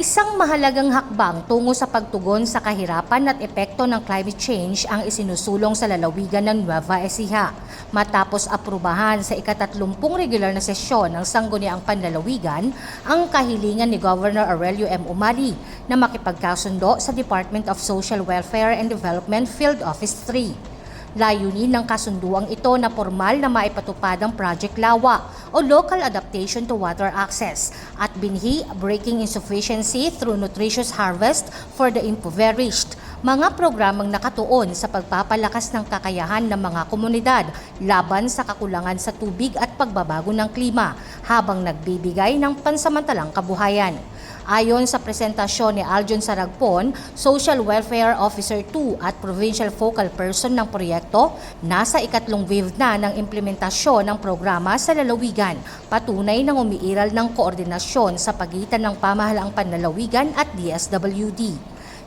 Isang mahalagang hakbang tungo sa pagtugon sa kahirapan at epekto ng climate change ang isinusulong sa lalawigan ng Nueva Ecija. Matapos aprubahan sa ika-30 regular na sesyon ng Sangguniang Panlalawigan ang kahilingan ni Governor Aurelio M. Umali na makipagkasundo sa Department of Social Welfare and Development Field Office 3. Layunin ng kasunduang ito na formal na maipatupad ang Project Lawa o Local Adaptation to Water Access at binhi Breaking Insufficiency through Nutritious Harvest for the Impoverished, mga programang nakatuon sa pagpapalakas ng kakayahan ng mga komunidad laban sa kakulangan sa tubig at pagbabago ng klima habang nagbibigay ng pansamantalang kabuhayan. Ayon sa presentasyon ni Aljon Saragpon, Social Welfare Officer 2 at Provincial Focal Person ng proyekto, nasa ikatlong wave na ng implementasyon ng programa sa lalawigan, patunay ng umiiral ng koordinasyon sa pagitan ng pamahalaang panlalawigan at DSWD.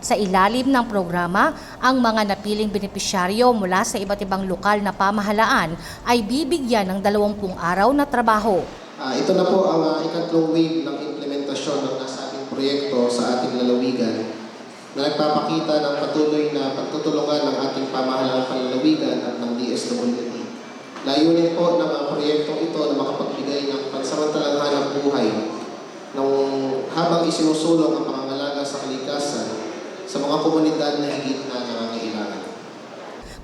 Sa ilalim ng programa, ang mga napiling benepisyaryo mula sa iba't ibang lokal na pamahalaan ay bibigyan ng 20 araw na trabaho. Ito na po ang ikatlong wave ng implementasyon ng nasa ating proyekto sa ating lalawigan na nagpapakita ng patuloy na pagtutulungan ng ating pamahalaang panlalawigan at ng DSWD. Layunin po ng proyektong ito na makapagbigay ng pansamantalang hanap buhay habang isinusulong ang pangangalaga sa kalikasan sa mga komunidad na higit na nangangailangan.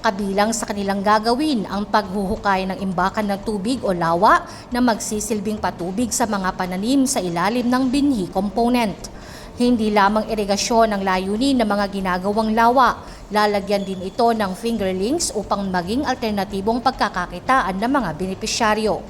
Kabilang sa kanilang gagawin ang paghuhukay ng imbakan ng tubig o lawa na magsisilbing patubig sa mga pananim sa ilalim ng binhi component. Hindi lamang irigasyon ang layunin ng mga ginagawang lawa, lalagyan din ito ng fingerlings upang maging alternatibong pagkakakitaan ng mga benepisyaryo.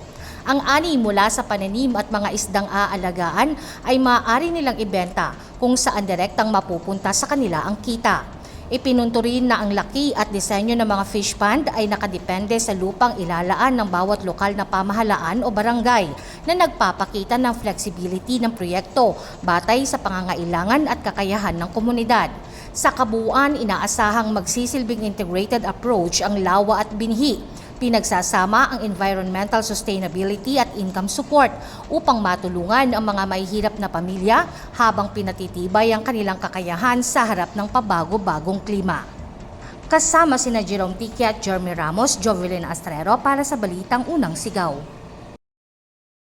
Ang ani mula sa pananim at mga isdang aalagaan ay maaari nilang ibenta kung saan direktang mapupunta sa kanila ang kita. Ipinunto rin na ang laki at disenyo ng mga fish pond ay nakadepende sa lupang ilalaan ng bawat lokal na pamahalaan o barangay na nagpapakita ng flexibility ng proyekto batay sa pangangailangan at kakayahan ng komunidad. Sa kabuuan, inaasahang magsisilbing integrated approach ang lawa at binhi. Pinagsasama ang environmental sustainability at income support upang matulungan ang mga mahihirap na pamilya habang pinatitibay ang kanilang kakayahan sa harap ng pabago-bagong klima. Kasama sina Jerome Pique at Jeremy Ramos, Jovelyn Astrero para sa Balitang Unang Sigaw.